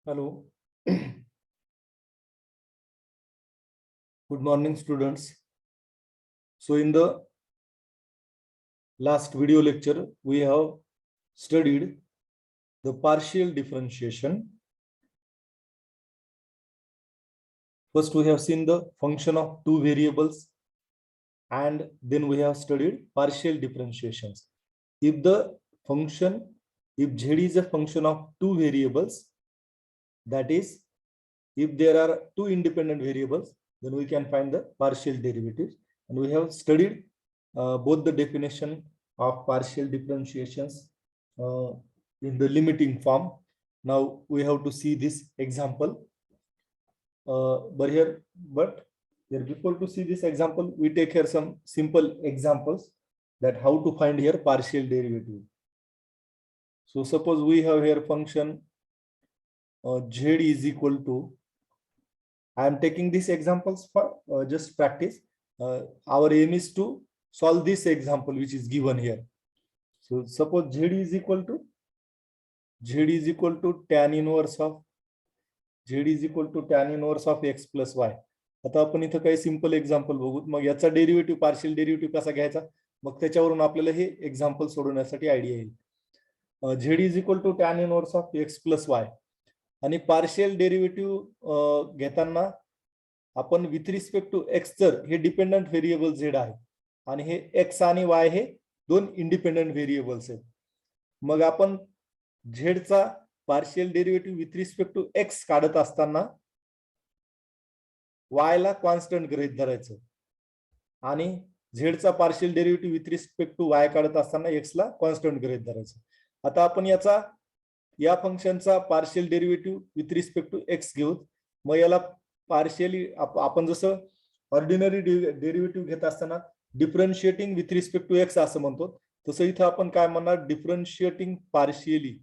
Hello. Good morning, students. So in the last video lecture, we have studied the partial differentiation. First, we have seen the function of two variables, and then we have studied partial differentiations. If the function, if z is a function of two variables, that is, if there are two independent variables, then we can find the partial derivatives. And we have studied both the definition of partial differentiations in the limiting form. Now we have to see this example. But here before to see this example, we take here some simple examples that how to find here partial derivative. So suppose we have here function z is equal to, I am taking these examples for just practice. Our aim is to solve this example which is given here. So suppose z is equal to tan inverse of x plus y. आता आपण इथं काही simple example बघू, मग याचा derivative partial derivative कसा घ्यायचा, मग त्याच्यावरून आपल्याला हे एक्झाम्पल सोडवण्यासाठी आयडिया येईल. z is equal to tan inverse of x plus y. आणि पार्शियल डेरिव्हेटिव्ह घेताना आपण विथ रिस्पेक्ट टू x, जर हे डिपेंडंट व्हेरिएबल z आहे आणि हे x आणि y हे दोन इंडिपेंडंट व्हेरिएबल्स आहेत, मग आपण z चा partial derivative with respect to x काढत असताना y ला कॉन्स्टंट गृहीत धरायचं आणि z चा partial derivative with respect to y काढत असताना x ला कॉन्स्टंट गृहीत धरायचं. आता आपण या फंक्शनचा partial derivative with respect to x घेऊ. मग याला पार्शियली आपण जसं ऑर्डिनरी डेरिव्हेटिव्ह घेत असताना differentiating with respect to x असं म्हणतो, तसं इथं आपण काय म्हणणार, differentiating partially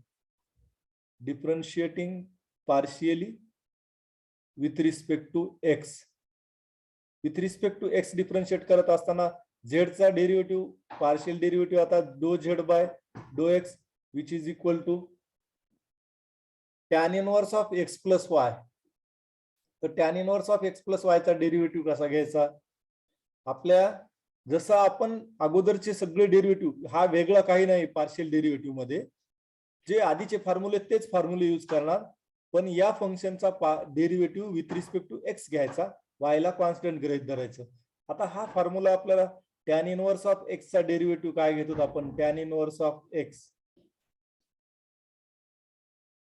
with respect to x. With respect to x differentiate करत असताना z चा डेरिव्हेटिव्ह पार्शियल डेरिव्हेटिव्ह आता do z by do x which is equal to tan inverse of x plus y. तर tan inverse of x plus y चा derivative कसा घ्यायचा, आपल्या जसं आपण अगोदरचे सगळे डेरिव्हेटिव्ह, हा वेगळा काही नाही पार्शियल डेरिव्हेटिव्ह मध्ये, जे आधीचे फॉर्म्युले तेच फॉर्म्युले यूज करणार, पण या फंक्शनचा derivative with respect to x घ्यायचा, y ला कॉन्स्टंट गृहीत धरायचं. आता हा फॉर्म्युला आपल्याला tan इनवर्स ऑफ x चा डेरिव्हेटिव्ह काय घेतो आपण, tan इनवर्स ऑफ x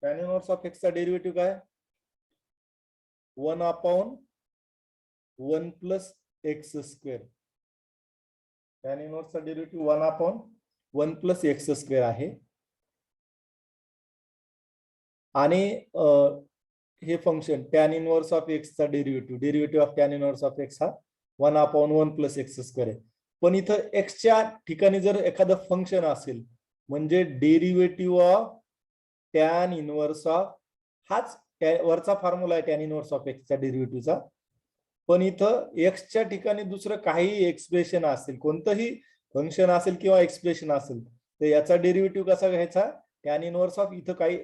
चा डेरिव्हेटिव्ह काय, 1/1 plus x square. tan inverse चा डेरिव्हेटिव्ह 1/1 प्लस x स्क्वेअर आहे. आणि हे function tan inverse of x चा derivative of tan inverse of x हा 1/1 प्लस x स्क्वेअर आहे. पण इथं x च्या ठिकाणी जर एखादं फंक्शन असेल, म्हणजे derivative of tan inverse of, हाच वरचा फॉर्म्युला आहे tan इनवर्स ऑफ x च्या डेरिव्हेटिव्हचा, पण इथं x च्या ठिकाणी दुसरं काही एक्सप्रेशन असेल, कोणतंही फंक्शन असेल किंवा एक्सप्रेशन असेल, तर याचा डेरिव्हेटिव्ह कसा घ्यायचा, tan इनवर्स ऑफ, इथं काही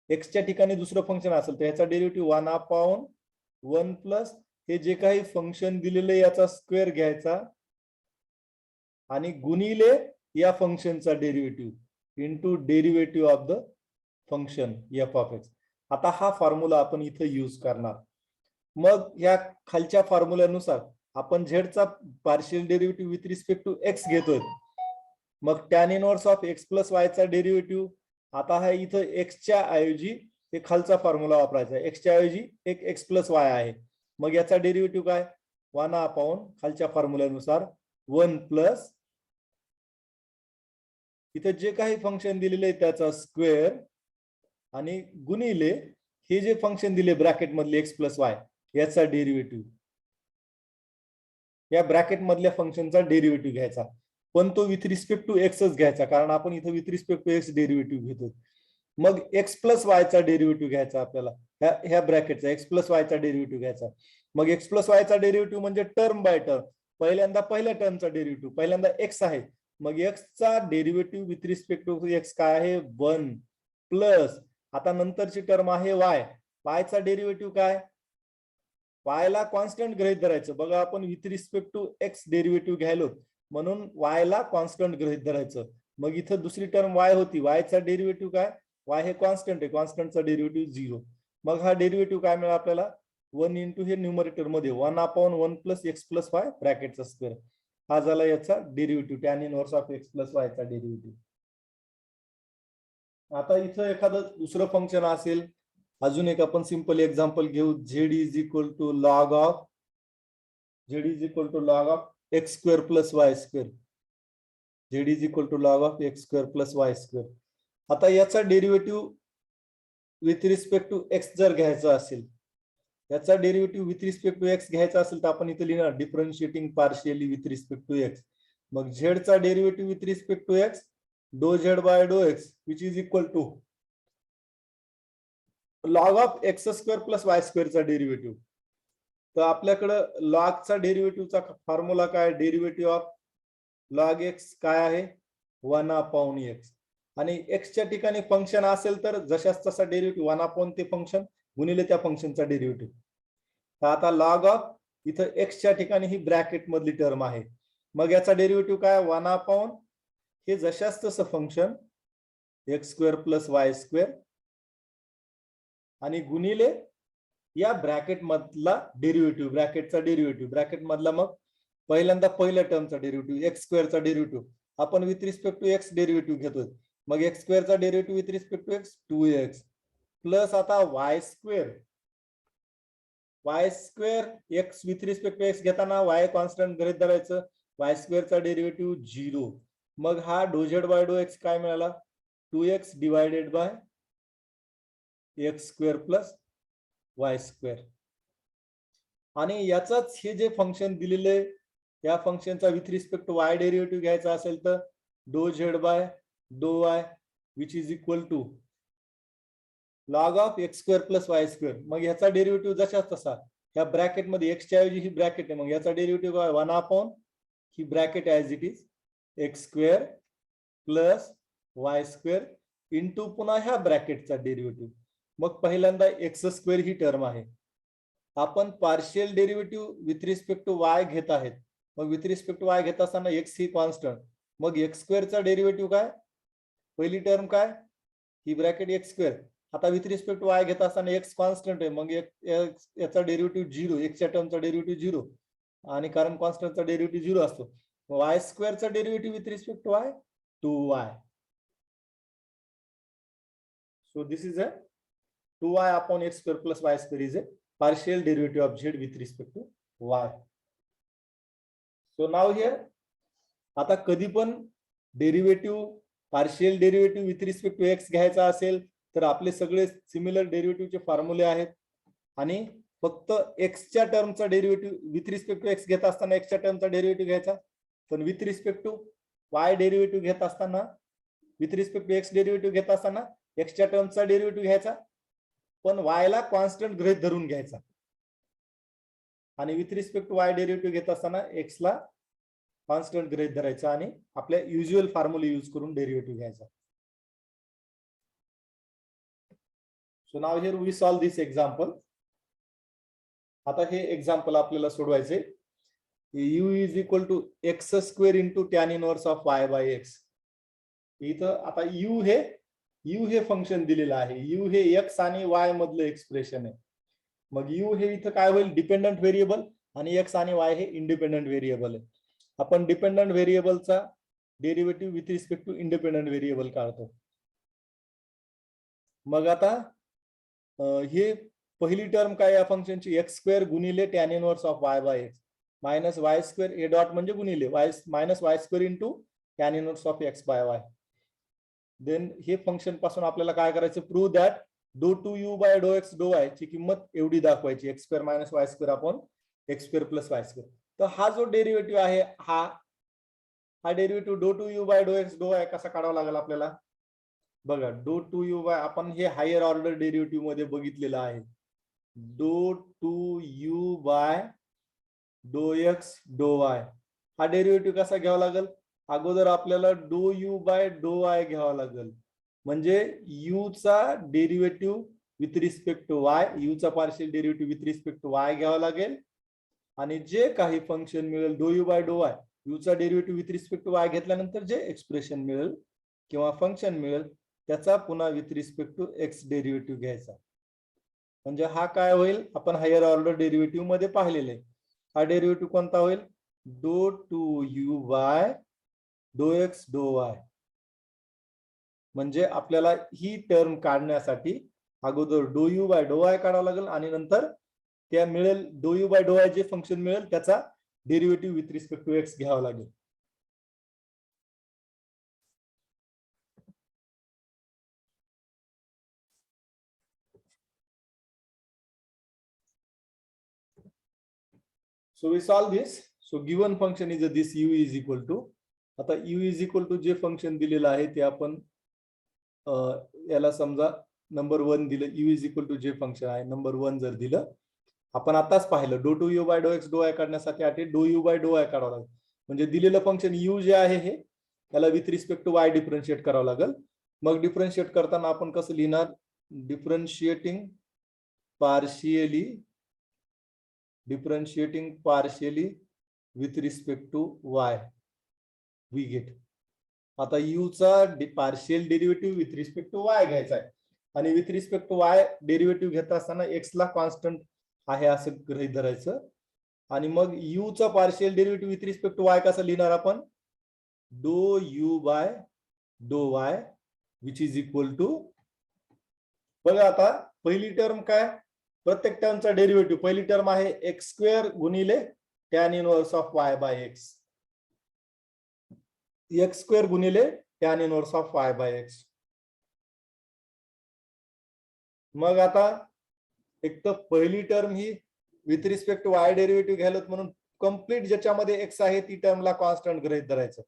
x च्या ठिकाणी दुसरं फंक्शन असेल तर याचा डेरिव्हेटिव्ह 1/1 प्लस हे जे काही फंक्शन दिलेलं याचा स्क्वेअर घ्यायचा आणि गुणिले या फंक्शनचा derivative into derivative of the function f of x. आता हा फॉर्म्युला आपण इथे यूज करणार. मग या खालच्या फॉर्म्युल्यानुसार आपण z चा partial derivative with respect to x घेतोय, मग tan inverse of x plus y चा डेरिव्हेटिव्ह, आता हा इथं x च्या ऐवजी हे खालचा फॉर्म्युला वापरायचा आहे, x च्या ऐवजी एक x प्लस y आहे, मग याचा डेरिव्हेटिव्ह काय, 1/, खालच्या फॉर्म्युल्यानुसार 1 प्लस इथं जे काही फंक्शन दिलेले आहे त्याचा स्क्वेअर आणि गुणिले हे जे फंक्शन दिले ब्रॅकेट मधले x प्लस y याचा डेरिव्हेटिव्ह, या ब्रॅकेट मधल्या फंक्शनचा डेरिव्हेटिव्ह घ्यायचा, पण तो विथ रिस्पेक्ट टू एक्सच घ्यायचा, कारण आपण इथे with respect to x derivative घेतो. मग x प्लस y चा डेरिव्हेटिव्ह घ्यायचा आपल्याला, ह्या ब्रॅकेटचा x प्लस y चा डेरिव्हेटिव्ह घ्यायचा. मग x प्लस y चा डेरिव्हेटिव्ह म्हणजे टर्म बाय टर्म, पहिल्यांदा पहिल्या टर्मचा डेरिव्हेटिव्ह, पहिल्यांदा x आहे, मग x चा derivative with respect to x काय आहे, 1 प्लस आता नंतरची टर्म आहे वाय. वायचा डेरिव्हेटिव्ह काय? वाय ला कॉन्स्टंट गृहीत धरायचं. बघा आपण with respect to x derivative घ्यायलो म्हणून वाय ला कॉन्स्टंट गृहीत धरायचं. मग इथं दुसरी टर्म वाय होती. वायचा डेरिव्हेटिव्ह काय? वाय हे कॉन्स्टंट आहे, कॉन्स्टंटचा डेरिव्हेटिव्ह 0. मग हा डेरिव्हेटिव्ह काय मिळाला आपल्याला? 1 इंटू हे न्यूमरेटर मध्ये 1/1 प्लस एक्स प्लस वाय ब्रॅकेटचा स्क्वेअर. हा झाला याचा derivative, tan inverse of x plus y चा डेरिव्हेटिव्ह. आता इथं एखादं दुसरं फंक्शन असेल, अजून एक आपण सिंपल एक्झाम्पल घेऊ. Z is equal to log of x square plus y square. Z is equal to log of x square plus y square. आता याचा derivative with respect to x जर घ्यायचा असेल, याचा derivative with respect to x घ्यायचा असेल तर आपण इथे लिहिणार differentiating partially with respect to x. मग झेडचा derivative with respect to x do z by do x which is equal to log of x square plus y स्क्वेअरचा derivative. तर आपल्याकडं लॉगचा डेरिव्हेटिव्हचा फॉर्म्युला काय? डेरिव्हेटिव्ह ऑफ लॉग एक्स काय आहे? 1/x. आणि एक्सच्या ठिकाणी फंक्शन असेल तर जशाच तसा डेरिव्हेटिव्ह 1/, ते फंक्शन गुणिले त्या फंक्शनचा डेरिव्हेटिव्ह. तर आता लॉग ऑफ इथं एक्सच्या ठिकाणी ही ब्रॅकेट मधली टर्म आहे. मग याचा डेरिव्हेटिव्ह काय? 1/, हे जशाच तसं function x square plus y square आणि गुणिले या ब्रॅकेट मधला डेरिव्हेटिव्ह, ब्रॅकेटचा डेरिव्हेटिव्ह. ब्रॅकेट मधला मग पहिल्यांदा पहिल्या टर्मचा डेरिव्हेटिव्ह एक्स स्क्वेअरचा डेरिव्हेटिव्ह आपण with respect to x derivative घेतोय. मग एक्स स्क्वेअरचा derivative with respect to x 2x plus आता y square x with respect to x घेताना वाय कॉन्स्टंट गृहीत धरायचं. वाय स्क्वेअरचा डेरिव्हेटिव्ह 0. मग हा डो झेड बाय डो एक्स काय मिळाला? 2x divided by x square plus y square. आणि याचाच हे जे फंक्शन दिलेले या फंक्शनचा with respect to y derivative घ्यायचा असेल तर do z by do y which is equal to log of x square plus y square. मग याचा डेरिव्हेटिव्ह जशाच तसा या ब्रॅकेट मध्ये एक्सच्या ऐवजी ही ब्रॅकेट आहे, मग याचा डेरिव्हेटिव्ह काय? 1/, ही bracket as it is x square plus y square into पुन्हा ह्या ब्रॅकेटचा डेरिव्हेटिव्ह. मग पहिल्यांदा एक्स स्क्वेअर ही टर्म आहे. आपण partial derivative with respect to y घेत आहेत. मग विथ रिस्पेक्ट टू वाय घेत असताना एक्स ही कॉन्स्टंट. मग एक्स स्क्वेअरचा डेरिव्हेटिव्ह काय? पहिली टर्म काय? ही ब्रॅकेट एक्स स्क्वेअर. आता विथ रिस्पेक्ट टू वाय घेत असताना एक्स कॉन्स्टंट आहे, मग याचा डेरिव्हेटिव्ह 0, एक्सच्या टर्मचा डेरिव्हेटिव्ह 0 आणि कारण कॉन्स्टंटचा डेरिव्हेटिव्ह 0 असतो. वाय स्क्वेअरचा derivative with respect to y 2y. So this is a 2y upon x square plus y square is a partial derivative of z with respect to y. So now here आता कधी पण derivative partial derivative with respect to x घ्यायचा असेल तर आपले सगळे similar डेरिव्हेटिव्हचे फॉर्म्युले आहेत. आणि फक्त एक्सच्या टर्मचा derivative with respect to x घेत असताना एक्सच्या टर्मचा डेरिव्हेटिव्ह घ्यायचा, पण with respect to y derivative घेत असताना with respect to x derivative घेत असताना एक्सच्या टर्मचा डेरिव्हेटिव्ह घ्यायचा, पण वाय ला कॉन्स्टंट गृहीत धरून घ्यायचा. आणि with respect to y derivative घेत असताना एक्स ला कॉन्स्टंट गृहीत धरायचा आणि आपल्या युज्युअल फॉर्म्युला यूज करून डेरिव्हेटिव्ह घ्यायचा. So now here we solve this example. आता हे एक्झाम्पल आपल्याला सोडवायचे. u is equal to x square into tan inverse of y by x. इथं आता u हे फंक्शन दिलेलं आहे. u हे x आणि y मधलं एक्सप्रेशन आहे. मग u हे इथं काय होईल? डिपेंडंट व्हेरिएबल आणि x आणि y हे इंडिपेंडंट व्हेरिएबल आहे. आपण डिपेंडंट व्हेरिएबलचा derivative with respect to independent variable काढतो. मग आता हे पहिली टर्म काय या फंक्शनची? एक्स स्क्वेअर गुणिले tan inverse of y by x minus y square, a dot म्हणजे गुणिले y minus y square into tan inverse of x by y. Then हे फंक्शन पासून आपल्याला काय करायचं? Prove that do two u by do x do y ची किंमत एवढी दाखवायची, x square minus y square upon x square plus y square. तर हा जो डेरिव्हेटिव्ह आहे हा derivative do two u by do x do y कसा काढावा लागेल आपल्याला? बघा, डो टू यू बाय आपण हे हायर ऑर्डर डेरिव्हेटिव्ह मध्ये बघितलेलं आहे. Do two u by do x do y हा डेरिव्हेटिव्ह कसा घ्यावा लागेल? अगोदर आपल्याला डो यू बाय डो वाय घ्यावा लागेल. म्हणजे u चा derivative with respect to y, u चा partial derivative with respect to y घ्यावा लागेल आणि जे काही फंक्शन मिळेल do u by do y, u चा derivative with respect to y घेतल्यानंतर जे एक्सप्रेशन मिळेल किंवा फंक्शन मिळेल त्याचा पुन्हा with respect to x derivative घ्यायचा. म्हणजे हा काय होईल, आपण हायर ऑर्डर डेरिव्हेटिव्ह मध्ये पाहिलेले. हा डेरिव्हेटिव्ह कोणता होईल, do two u by do x do y. म्हणजे आपल्याला ही टर्म काढण्यासाठी अगोदर डो यू बाय डो वाय काढावं लागेल आणि नंतर त्या मिळेल do u by do y जे फंक्शन मिळेल त्याचा derivative with respect to x घ्यावा लागेल. So we solve this. So given function is this u is equal to, आता u is equal to जे फंक्शन दिलेलं आहे ते आपण याला समजा नंबर 1 दिलं, u is equal to जे फंक्शन आहे नंबर 1 जर दिलं, आपण आताच पाहिलं do two u by do x do y काढण्यासाठी आधी डो यू बाय डो वाय काढावं लागेल. म्हणजे दिलेलं फंक्शन u जे आहे हे त्याला with respect to y differentiate करावं लागेल. मग डिफरन्शिएट करताना आपण कसं लिहिणार, differentiating partially with respect to y we get. आता u चा partial derivative with respect to y घ्यायचा आहे आणि with respect to y derivative घेत असताना x ला कॉन्स्टंट आहे असं गृहीत धरायचं आणि मग u चा partial derivative with respect to y कसं लिहिणार आपण, do u by do y which is equal to, बघा आता पहिली टर्म काय, प्रत्येक टर्मचा डेरिव्हेटिव्ह पहिली टर्म आहे एक्स स्क्वेअर गुणिले tan inverse of y by x, x square गुणिले tan inverse of y by x. मग आता एक तर पहिली टर्म ही with respect to y derivative घ्यायला म्हणून कंप्लीट ज्याच्यामध्ये x आहे ती टर्मला कॉन्स्टंट गृहीत धरायचं.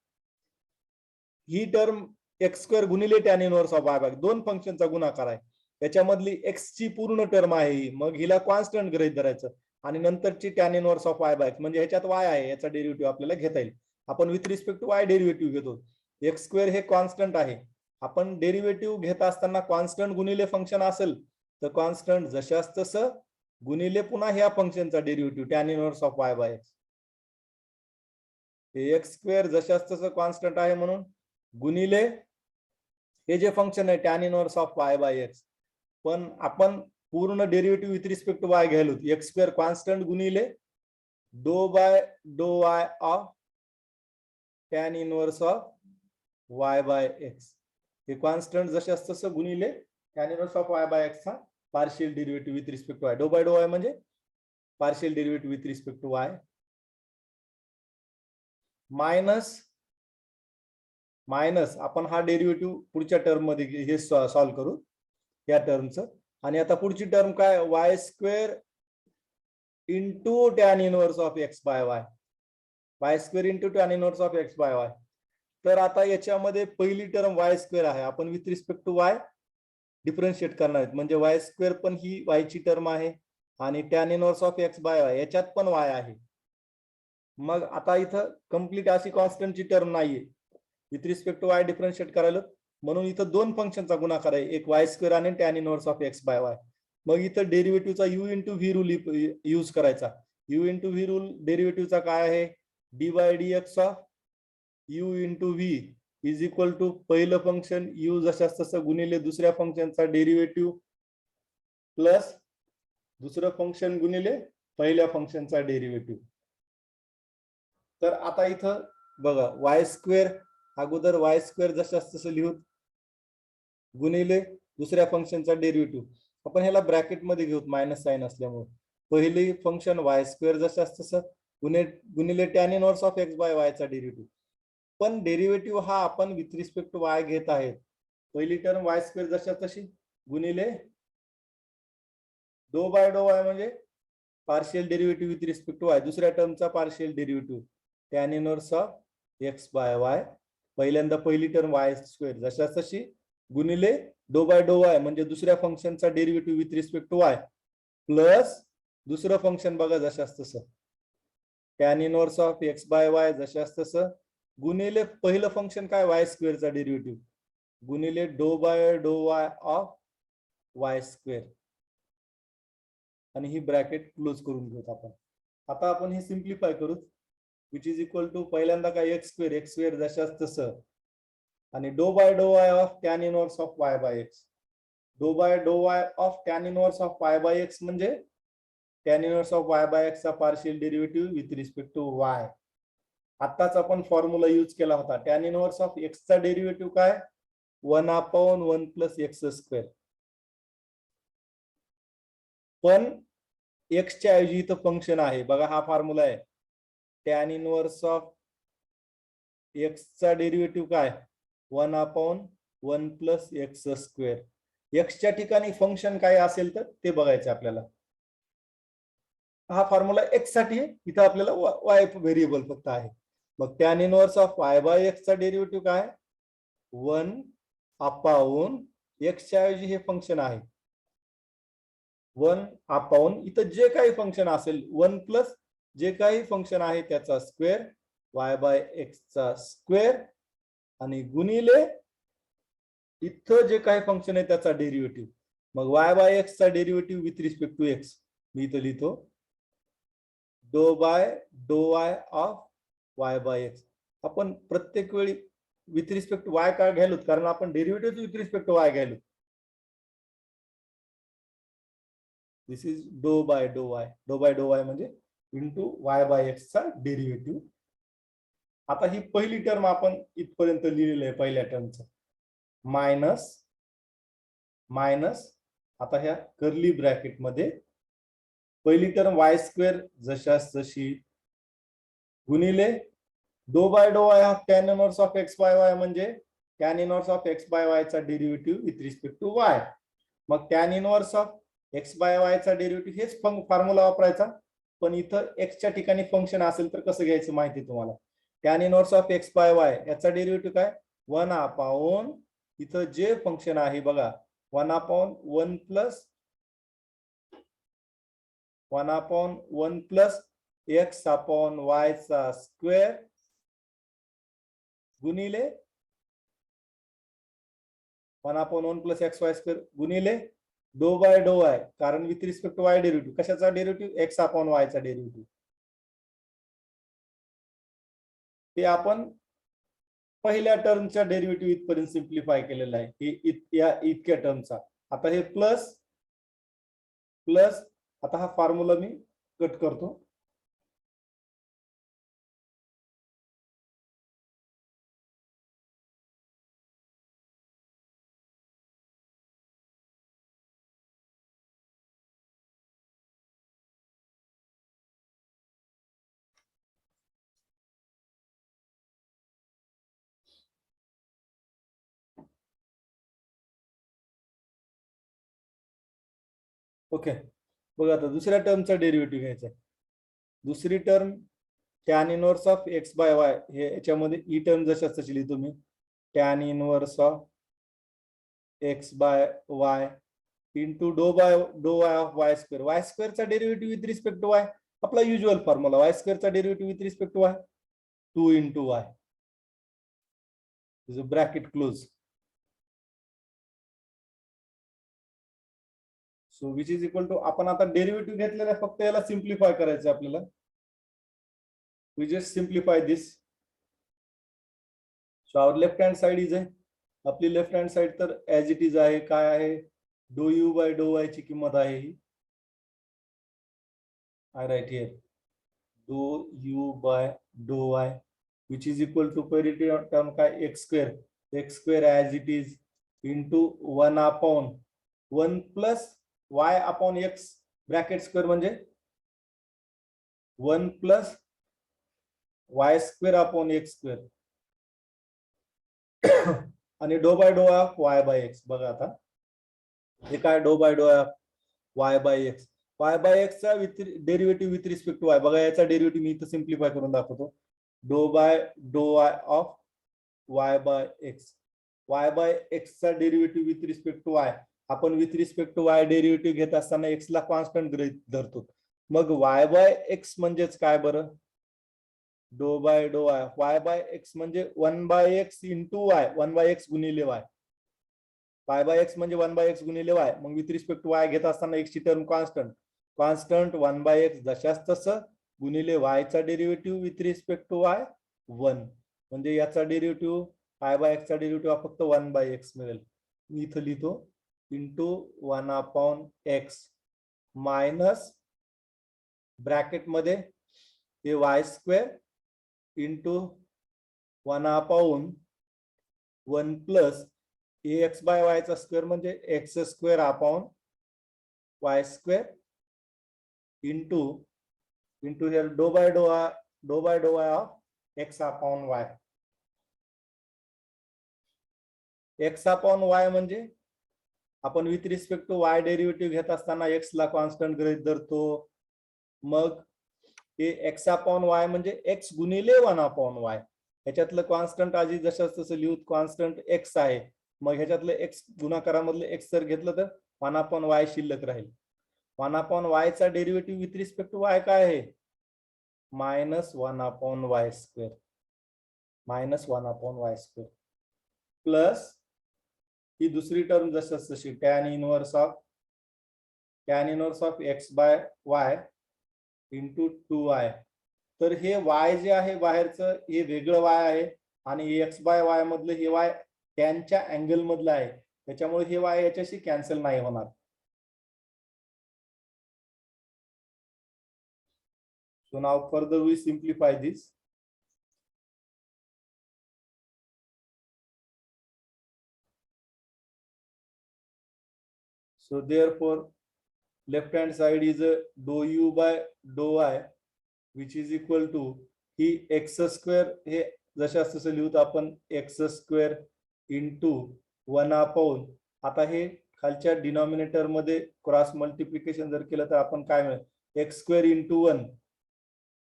ही टर्म एक्स स्क्वेअर गुणिले tan inverse of y by दोन फंक्शनचा गुणाकार आहे, त्याच्यामधली x ची पूर्ण टर्म आहे मग हिला कॉन्स्टंट गृहीत धरायचं आणि नंतरची tan inverse of y by, म्हणजे ह्याच्यात y आहे याचा डेरिव्हेटिव्ह आपल्याला घेता येईल. आपण with respect to y derivative घेतो, एक्स स्क्वेअर हे कॉन्स्टंट आहे, आपण डेरिव्हेटिव्ह घेत असताना कॉन्स्टंट गुणिले फंक्शन असेल तर कॉन्स्टंट जशास तसं गुणिले पुन्हा ह्या फंक्शनचा derivative tan inverse of y by x. X square जशास तसं कॉन्स्टंट आहे म्हणून गुणिले हे जे फंक्शन आहे tan inverse of y by x, पण आपण पूर्ण derivative with respect to y घ्यायलो, एक्स स्क्वेअर कॉन्स्टंट गुणिले do by do y of tan inverse of y by x. हे कॉन्स्टंट जशास तसं गुणिले tan inverse of y by x चा partial derivative with respect to y, do by do y म्हणजे partial derivative with respect to y minus आपण हा derivative पुढच्या term मध्ये हे सॉल्व्ह करू या टर्मचं. आणि आता पुढची टर्म काय, y square into tan inverse of x by y, y square into tan inverse of x by y. तर आता याच्यामध्ये पहिली टर्म वाय स्क्वेअर आहे, आपण with respect to y differentiate करणार आहेत, म्हणजे वाय स्क्वेअर पण ही वाय ची टर्म आहे आणि tan inverse of x by y याच्यात पण वाय आहे. मग आता इथं कंप्लीट अशी कॉन्स्टंटची टर्म नाहीये, with respect to y differentiate करायला म्हणून इथं दोन फंक्शनचा गुणाकार आहे, एक वाय स्क्वेअर आणि tan inverse of x by y. मग इथं डेरिव्हेटिव्हचा u into v rule use करायचा. यू इंटू व्ही रूल डेरिव्हेटिव्हचा काय आहे, d by d x of u into v is equal to पहिलं फंक्शन यू जशास तसं गुणिले दुसऱ्या फंक्शनचा डेरिव्हेटिव्ह प्लस दुसरं फंक्शन गुणिले पहिल्या फंक्शनचा डेरिव्हेटिव्ह. तर आता इथं बघा वाय स्क्वेअर अगोदर वाय स्क्वेअर जशास तसं लिहू गुणिले दुसऱ्या फंक्शनचा डेरिव्हेटिव्ह, आपण ह्याला ब्रॅकेट मध्ये घेऊ मायनस साइन असल्यामुळे. पहिली फंक्शन वाय स्क्वेअर जशास तसं गुणिले tan inverse of x by y चा डेरिव्हेटिव्ह, पण डेरिव्हेटिव्ह हा आपण विथ रिस्पेक्ट टू वाय घेत आहे. पहिली टर्म वाय स्क्वेअर जशा तशी गुणिले डो बाय डो वाय म्हणजे partial derivative with respect to y, दुसऱ्या टर्मचा partial derivative tan inverse of x by y. पहिल्यांदा पहिली टर्म वाय स्क्वेअर जशा तशी गुणिले डो बाय डो वाय म्हणजे दुसऱ्या फंक्शनचा derivative with respect to y plus दुसरं फंक्शन बघा जशास तसं tan inverse of x by y जशास तसं गुणिले पहिलं फंक्शन काय वाय स्क्वेअरचा डेरिव्हेटिव्ह गुणिले do by do y of y square, आणि ही ब्रॅकेट क्लोज करून घेऊत आपण. आता आपण हे सिम्प्लिफाय करू, विच इज इक्वल टू पहिल्यांदा काय एक्स स्क्वेअर जशाच तसं, आणि do by do y of tan inverse of y by x. Do by do y of tan inverse of y by x म्हणजे tan inverse of y by x चा partial derivative with respect to y. आताच आपण formula use केला होता. Tan inverse of x चा derivative काय, 1/1 plus x square. पण x च्या ऐवजी इथं फंक्शन आहे बघा, हा फॉर्म्युला आहे. टॅन इनवर्स ऑफ एक्स चा डेरिव्हेटिव्ह काय, 1/1 प्लस एक्स स्क्वेअर. एक्सच्या ठिकाणी फंक्शन काय असेल तर ते बघायचं आपल्याला. हा फॉर्म्युला एक्स साठी आहे, इथं आपल्याला वाय व्हेरिएबल फक्त आहे. मग tan inverse of y by x चा डेरिव्हेटिव्ह काय, 1/, एक्सच्या ऐवजी हे फंक्शन आहे 1/, इथं जे काही फंक्शन असेल 1 प्लस जे काही फंक्शन आहे त्याचा स्क्वेअर, वाय बाय एक्स चा स्क्वेअर, आणि गुणिले इथं जे काही फंक्शन आहे त्याचा डेरिव्हेटिव्ह. मग वाय बाय एक्स चा derivative with respect to x मी इथं लिहितो do by do y of y by x. आपण प्रत्येक वेळी विथ रिस्पेक्ट टू वाय काय घ्यायलो, कारण आपण derivative with respect to y घ्यायलो. This is do by do y म्हणजे इंटू वाय बाय एक्स चा डेरिव्हेटिव्ह. आता ही पहिली टर्म आपण इथपर्यंत लिहिलेलं आहे पहिल्या टर्मचं, मायनस मायनस, आता ह्या कर्ली ब्रॅकेट मध्ये पहिली टर्म वाय स्क्वेअर जशास तशी, गुणिले do by do y of tan inverse of x by y म्हणजे tan inverse of x by y चा derivative with respect to y. मग tan inverse of x by y चा derivative हेच formula वापरायचा, पण इथं एक्सच्या ठिकाणी फंक्शन असेल तर कसं घ्यायचं माहिती तुम्हाला. Tan inverse of x by y याचा डेरिव्हेटिव्ह काय, 1/, इथं जे फंक्शन आहे बघा 1/1 plus 1/1 plus x upon y चा स्क्वेअर, गुणिले 1/1 प्लस एक्स वाय स्क्वेअर, गुणिले डो बाय डो वाय, कारण with respect to y derivative, कशाचा डेरिव्हेटिव्ह, एक्स अपॉन वाय चा डेरिव्हेटिव्ह. ते आपण पहिल्या टर्मच्या डेरिव्हेटिव्ह इथपर्यंत सिम्प्लिफाय केलेलं आहे, या इतक्या टर्मचा. आता हे प्लस प्लस, आता हा फॉर्म्युला मी कट करतो. ओके, बघा आता दुसऱ्या टर्मचा डेरिव्हेटिव्ह घ्यायचा आहे. दुसरी term tan inverse of x by y, हे याच्यामध्ये ई टर्म जशाच तशी लिहितो मी, tan inverse of x by y into do by do y of y square. Y स्क्वेअरचा derivative with respect to y, आपला युजुअल फॉर्म्युला, वाय स्क्वेअरचा derivative with respect to y 2 into y, bracket close. So which is equal to, आपण आता derivative घेतलेला फक्त याला simplify करायचं आपल्याला. We just simplify this. So our left hand side is आहे, आपली लेफ्ट हँड साइड तर ऍज इट इज आहे. काय आहे, डो यू बाय डो वाय ची किंमत आहे ही, I write here do u by do y which is equal to पहिली टर्म काय, x square as it is into 1/1 plus y upon x bracket square म्हणजे 1 plus y square upon x square, आणि do by do of y by x. बघा आता हे काय, do by do of y by x, y by x चा derivative with respect to y. बघा याचा derivative मी इथं सिम्प्लिफाय करून दाखवतो. Do by do y of y by x, y by x चा derivative with respect to y. आपण with respect to y derivative घेत असताना एक्स ला कॉन्स्टंट गृहीत धरतो. मग वाय बाय एक्स म्हणजेच काय बरं, डो by do Y, Y by x म्हणजे 1/x इंटू वाय, 1/x गुणिले वाय. पाय बाय एक्स म्हणजे 1/x गुणिले वाय. मग विथ रिस्पेक्ट टू वाय घेत असताना एक्स ची टर्म कॉन्स्टंट, कॉन्स्टंट 1/x जशाच तसं गुणिले वायचा derivative with respect to y 1. म्हणजे याचा डेरिव्हेटिव्ह पाय बाय एक्सचा डेरिव्हेटिव्ह हा फक्त 1/x मिळेल. मी इथं लिहितो इंटू 1/x मायनस ब्रॅकेट मध्ये हे y square into 1/1 plus ax by y चा स्क्वेअर म्हणजे x square upon y square into here do by do y of x upon y. X upon y म्हणजे आपण with respect to y derivative घेत असताना x ला constant गृहीत धरतो. मग हे एक्स अपॉन वाय म्हणजे एक्स गुणिले 1/y. ह्याच्यातलं कॉन्स्टंट आधी जशाच तसं लिहूत, कॉन्स्टंट एक्स आहे. मग ह्याच्यातलं एक्स गुणाकारामधलं एक्स जर घेतलं तर 1/y शिल्लक राहील. 1/y चा derivative with respect to y काय आहे? -1/y square, -1/y square plus ही दुसरी टर्म जशाच तशी tan inverse of x by y into 2y. तर हे वाय जे आहे बाहेरचं हे वेगळं वाय आहे आणि एक्स बाय वाय मधलं हे वाय टॅनच्या अँगल मधलं आहे, त्याच्यामुळे हे वाय याच्याशी कॅन्सल नाही होणार. So now further we simplify this. So therefore left hand side is a dou u by dou y which is equal to he x square हे जशास तसं लिहूत आपण एक्स स्क्वेअर इंटू 1/. आता हे खालच्या डिनॉमिनेटर मध्ये क्रॉस मल्टिप्लिकेशन जर केलं तर आपण काय मिळेल? एक्स स्क्वेअर इंटू 1,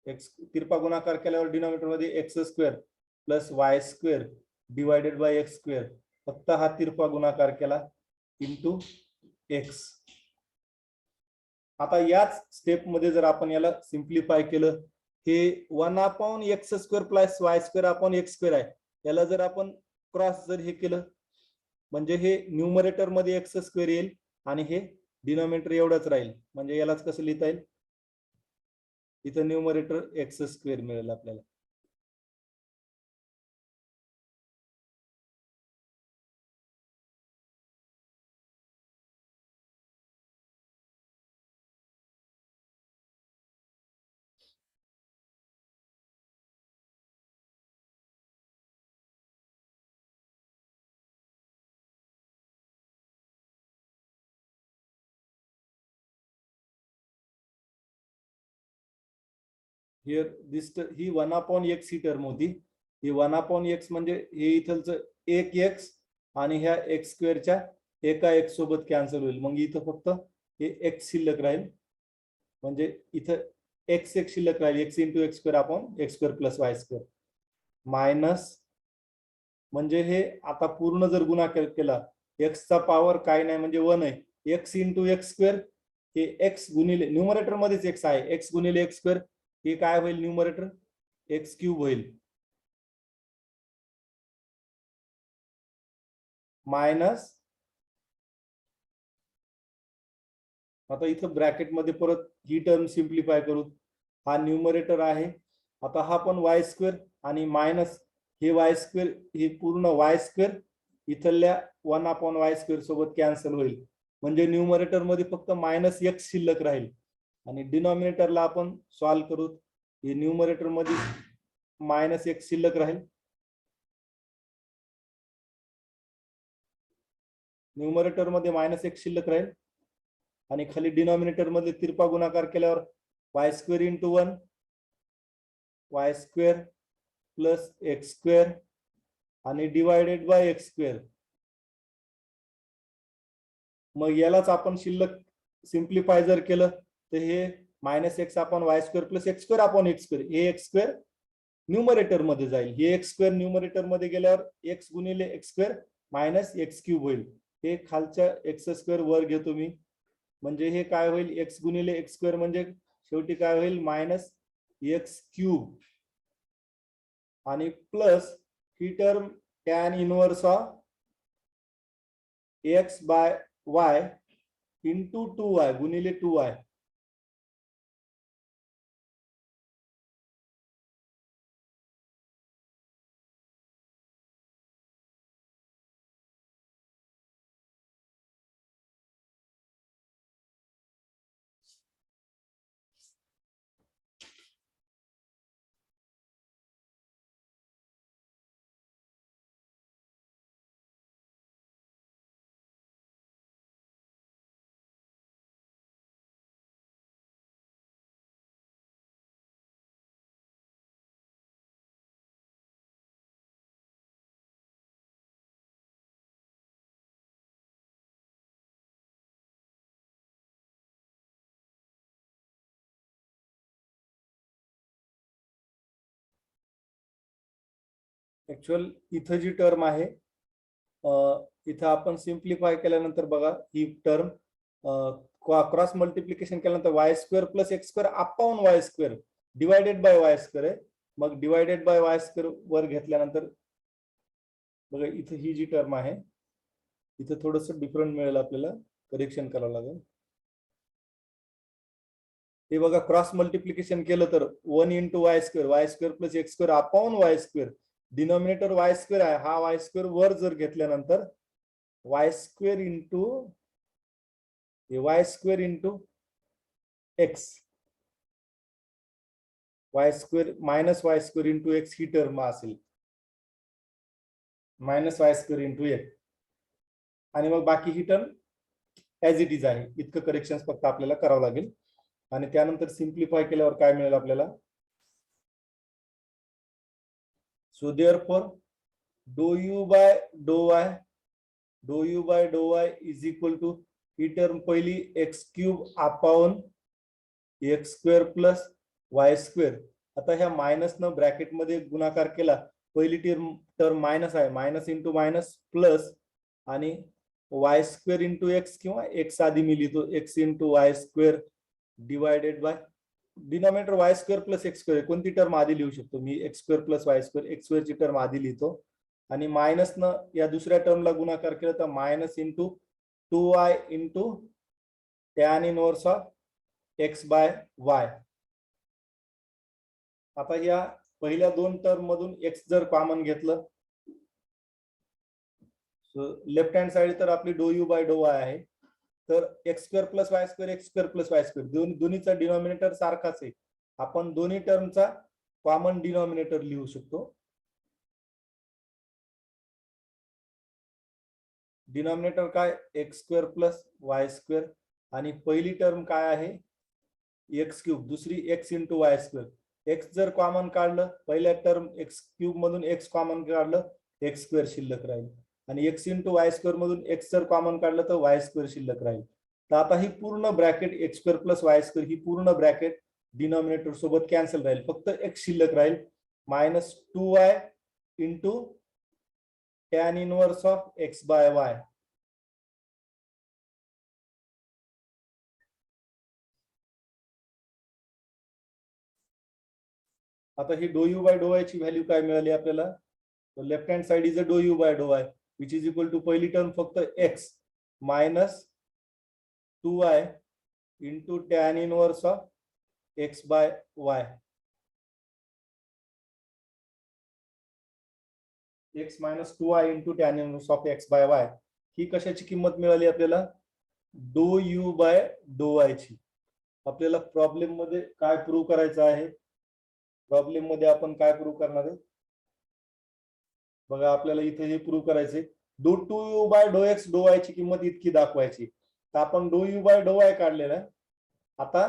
एक्स तिरपा गुणाकार केल्यावर डिनॉमिनेटर मध्ये x square plus y square divided by x square. फक्त हा तिरपा गुणाकार केला इंटू एक्स. आता याच स्टेप मध्ये जर आपण याला सिम्प्लिफाय केलं, हे 1/x square plus y square upon x square आहे, याला जर आपण क्रॉस जर हे केलं म्हणजे हे न्यूमरेटर मध्ये एक्स स्क्वेअर येईल आणि हे डिनॉमिनेटर एवढंच राहील. म्हणजे यालाच कसं लिहिता येईल? इथं न्यूमरेटर एक्स स्क्वेअर मिळेल आपल्याला. Here this he 1/x he term होती. ही 1/x म्हणजे हे इथलचं एक एक्स आणि ह्या एक्स स्क्वेअरच्या एका एक्स सोबत कॅन्सल होईल. मग इथं फक्त हे एक्स शिल्लक राहील. म्हणजे इथं एक्स एक शिल्लक राहील, x into x square upon x square plus y square minus म्हणजे हे आता पूर्ण जर गुणाकार केला एक्सचा पॉवर काय नाही म्हणजे 1 आहे. एक्स इंटू एक्स स्क्वेअर हे एक्स गुणिले न्यूमरेटर मध्येच एक्स आहे, एक्स गुणिले एक्स स्क्वेअर हे काय होईल? न्यूमरेटर एक्स क्यूब होईल मायनस. आता इथं ब्रॅकेट मध्ये परत ही टर्म सिम्प्लिफाय करू. हा न्यूमरेटर आहे, आता हा पण वाय स्क्वेअर आणि मायनस हे वाय स्क्वेअर हे पूर्ण वाय स्क्वेअर इथल्या 1/y स्क्वेअर सोबत कॅन्सल होईल. म्हणजे न्यूमरेटर मध्ये फक्त -x शिल्लक राहील आणि डिनॉमिनेटरला आपण सॉल्व्ह करू. हे न्यूमरेटर मध्ये -x शिल्लक राहील, न्यूमरेटर मध्ये -x शिल्लक राहील आणि खाली डिनॉमिनेटर मध्ये तिरपा गुणाकार केल्यावर Y square into 1 Y square plus x square आणि डिवायडेड बाय एक्स स्क्वेअर. मग यालाच आपण शिल्लक सिम्प्लिफाय जर केलं तर हे -x upon y square plus x square upon x square हे एक्स स्क्वेअर न्यूमरेटर मध्ये जाईल. हे एक्स स्क्वेअर न्यूमरेटर मध्ये गेल्यावर एक्स गुणिले x square minus x cube होईल. हे खालच्या एक्स स्क्वेअर वर घेतो मी, म्हणजे हे काय होईल? एक्स गुणिले एक्स स्क्वेअर म्हणजे शेवटी काय होईल? मायनस एक्स क्यूब आणि प्लस ही term tan inverse of x by y into 2y गुणिले 2y. ऍक्च्युअल इथं जी टर्म आहे इथं आपण सिम्प्लिफाय केल्यानंतर बघा ही टर्म क्रॉस मल्टिप्लिकेशन केल्यानंतर Y square plus x square upon y square divided bye y square आहे. मग डिवायडेड बाय वाय स्क्वेअर वर घेतल्यानंतर बघा इथं ही जी टर्म आहे इथं थोडस डिफरंट मिळेल, आपल्याला करेक्शन करावं लागेल. हे बघा क्रॉस मल्टिप्लिकेशन केलं तर 1 into y square plus x square upon y square. Denominator y square आहे, हा वाय स्क्वेअर वर जर घेतल्यानंतर y square into x y square minus y square into x ही टर्म असेल minus y square into x. आणि मग बाकी ही टर्म ऍज इट इज आहे. इतकं करेक्शन फक्त आपल्याला करावं लागेल. आणि त्यानंतर सिम्प्लिफाय केल्यावर काय मिळेल आपल्याला. So therefore do u by do y is equal to ही टर्म पहिली x cube upon x square plus y square. आता ह्या मायनस न ब्रॅकेट मध्ये गुणाकार केला, पहिली टर्म मायनस आहे, मायनस इंटू मायनस प्लस आणि वाय स्क्वेअर इंटू एक्स किंवा एक्स आधी मी लिहितो x into y square divided by denominator y square plus x square. कोणती टर्म आधी लिहू शकतो मी, x square plus y square. X स्क्वेअरची टर्म आधी लिहितो आणि मायनस न या दुसऱ्या टर्मला गुणाकार केला तर minus into 2y into tan inverse of x by y. आता या पहिल्या दोन टर्म मधून एक्स जर कॉमन घेतलं लेफ्ट हँड साइड तर आपली डो यू बाय डो वाय आहे. तर x square plus y square x square plus y square दोन्हीचा डिनॉमिनेटर सारखाच आहे. आपण दोन्ही टर्मचा कॉमन डिनॉमिनेटर लिहू शकतो. डिनॉमिनेटर काय x square plus y square आणि पहिली टर्म काय आहे एक्स क्यूब, दुसरी x into y square. X जर कॉमन काढलं पहिल्या टर्म एक्स क्यूब मधून एक्स कॉमन काढलं एक्स स्क्वेअर शिल्लक राहील आणि एक्स इंटू वाय स्क्वेअर मधून एक्स जर कॉमन काढलं तर वाय स्क्वेअर शिल्लक राहील. तर आता ही पूर्ण bracket x square plus y square ही पूर्ण ब्रॅकेट डिनॉमिनेटर सोबत कॅन्सल राहील, फक्त एक्स शिल्लक राहील minus 2y into tan inverse of x by y. आता ही do u by do y ची व्हॅल्यू काय मिळाली आपल्याला. Left hand side is a do u by do y which is equal to पहिली टर्म फक्त x minus 2y into tan inverse of x by y. X minus 2y into tan inverse of x by y ही कशाची किंमत मिळाली आपल्याला डो u by do y ची. आपल्याला प्रॉब्लेम मध्ये काय प्रूव्ह करायचं आहे, प्रॉब्लेम मध्ये आपण काय प्रूव्ह करणार आहे बघा. आपल्याला इथे हे प्रूव्ह करायचे do two u by do x do y ची किंमत इतकी दाखवायची. तर आपण do u by do Y काढलेला आहे. आता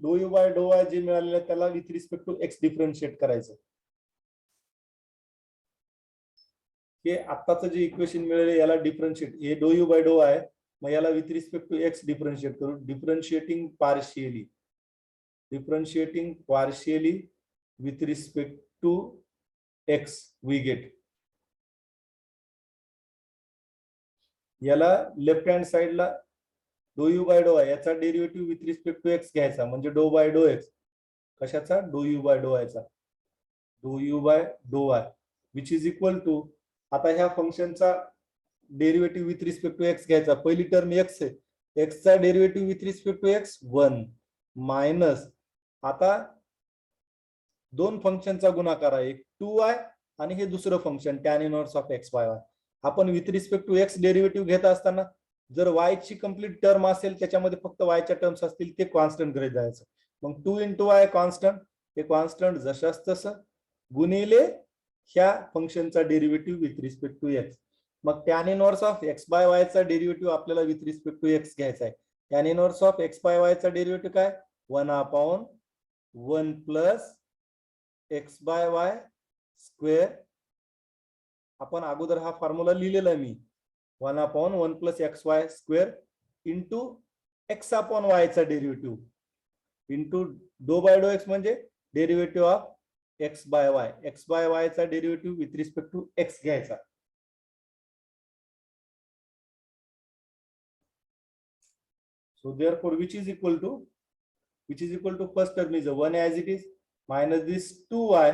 डो यू बाय डो वाय जे मिळालेलं आहे त्याला with respect to x differentiate करायचं. हे आत्ताचं जे इक्वेशन मिळाले याला डिफरन्शिएट, हे डो यू बाय डो आहे, मग याला with respect to x differentiate करू. Differentiating partially with respect to x we get. याला लेफ्ट हँड साइडला डो यू बाय डो आहे याचा derivative with respect to x घ्यायचा म्हणजे डो बाय डो एक्स. कशाचा डो यू बाय डो वायचा do u by do y which is equal to. आता ह्या फंक्शनचा derivative with respect to x घ्यायचा. पहिली टर्म एक्स आहे, एक्सचा derivative with respect to x 1 minus, आता दोन फंक्शनचा गुणाकार आहे, 2y आणि हे दुसरं function tan inverse of x by y. आपण with respect to x derivative घेत असताना जर y ची कंप्लीट टर्म असेल त्याच्यामध्ये फक्त y च्या टर्म्स असतील ते कॉन्स्टंट गृहीत धरायचं. मग 2 into y कॉन्स्टंट, हे कॉन्स्टंट जशाच तसं गुणिले ह्या फंक्शनचा derivative with respect to x. मग tan inverse of x by y चा डेरिव्हेटिव्ह आपल्याला विथ रिस्पेक्ट टू एक्स घ्यायचा आहे. Tan inverse of x by y चा डेरिव्हेटिव्ह काय, 1/1 plus x by y square. आपण अगोदर हा फॉर्म्युला लिहिलेला आहे मी, 1/1 plus x y square into x upon y चा derivative into do by do x म्हणजे derivative of x by y. X by y चा derivative with respect to x घ्यायचा. So therefore which is equal to first term is 1 as it is minus this 2y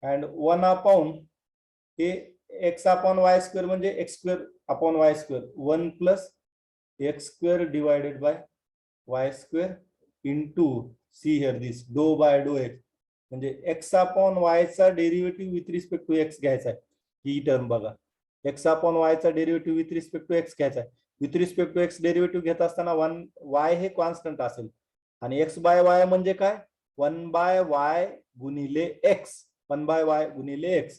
and 1 upon हे x upon y square म्हणजे x square upon y square 1 plus x square divided by y square into see here this dou by dou x म्हणजे x upon y चा derivative with respect to x घ्यायचा आहे. ही term बघा, x upon y चा derivative with respect to x घ्यायचा आहे. With respect to x derivative घेत असताना 1 y हे कॉन्स्टंट असेल आणि x बाय y म्हणजे काय, 1 बाय y गुणिले x, 1 बाय y गुणिले x.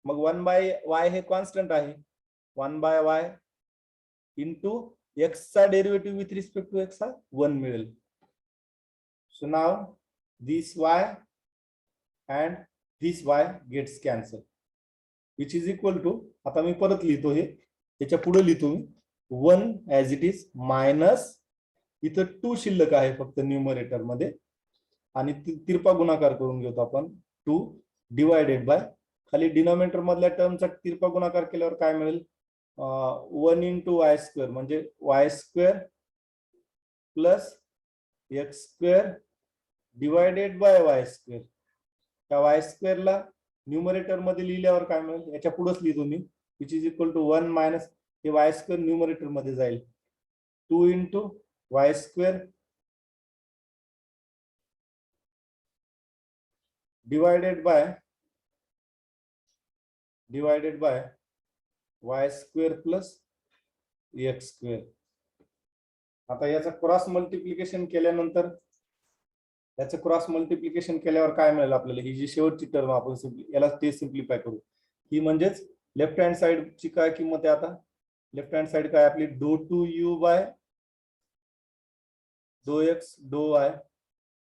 मग 1 बाय y हे कॉन्स्टंट आहे, 1 बाय y इंटू x चा derivative with respect to x हा 1 मिळेल. So now this y and this y gets cancelled which is equal to, आता मी परत लिहितो, हे त्याच्या पुढे लिहितो मी 1 as it is मायनस इथं 2 शिल्लक आहे फक्त न्यूमरेटर मध्ये आणि तिरपा गुणाकार करून घेतो आपण 2 डिवायडेड बाय खाली डिनॉमिनेटर मधल्या टर्मचा तिरपा गुणाकार केल्यावर काय मिळेल, 1 into y स्क्वेअर म्हणजे y square plus x square divided by y square. त्या y स्क्वेअरला न्यूमरेटर मध्ये लिहिल्यावर काय मिळेल, याच्या पुढेच लिहितो मी, which is equal to 1 minus हे y स्क्वेअर न्यूमरेटर मध्ये जाईल 2 into y square divided by y square plus x square. आता याचा क्रॉस मल्टिप्लिकेशन केल्यानंतर काय मिळेल आपल्याला, ही जी शेवटची टर्म आपण याला ते सिम्प्लिफाय करू. ही म्हणजेच लेफ्ट हँड साइड ची काय किंमत आहे, आता लेफ्ट हँड साइड काय आपली do two u by do x do y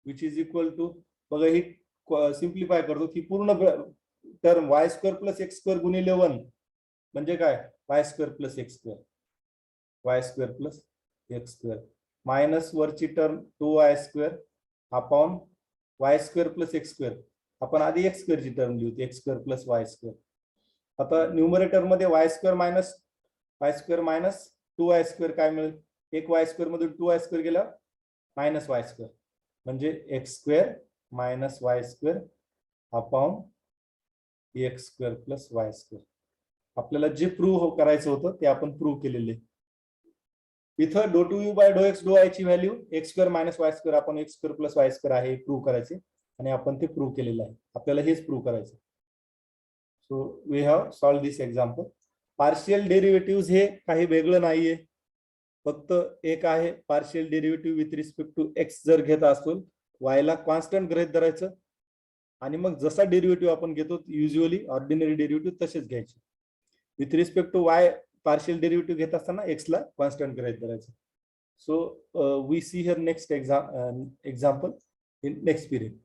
which is equal to, बघा ही सिम्प्लिफाय करतो, ही पूर्ण term y square plus x square गुणिले 1 म्हणजे काय, y square plus x square minus वरची term 2y square upon y square plus x square. आपण आधी एक्स स्क्वेअरची टर्म लिहितो, x square plus y square. आता न्यूमरेटर मध्ये y square minus 2y square काय मिळेल, एक वाय स्क्वेअर मधून 2y स्क्वेअर गेला मायनस वाय स्क्वेअर म्हणजे x square minus y square upon x square plus y square. आपल्याला जे प्रूव्ह करायचं होतं ते आपण प्रूव्ह केलेले. इथं do two u by do x do y ची value x square minus y square आपण x square plus y square आहे प्रूव्ह करायचे आणि आपण ते प्रूव्ह केलेलं आहे. आपल्याला हेच प्रूव्ह करायचं. So we have solve this example. Partial derivative हे काही वेगळं नाहीये, फक्त एक आहे partial derivative with respect to x जर घेत असतो वाय ला कॉन्स्टंट गृहीत धरायचं आणि मग जसा डेरिव्हेटिव्ह आपण घेतो युजुअली ऑर्डिनरी डेरिव्हेटिव्ह तसेच घ्यायचे. With respect to Y partial derivative घेत असताना एक्स ला कॉन्स्टंट गृहीत धरायचं. So we see here next example in next period.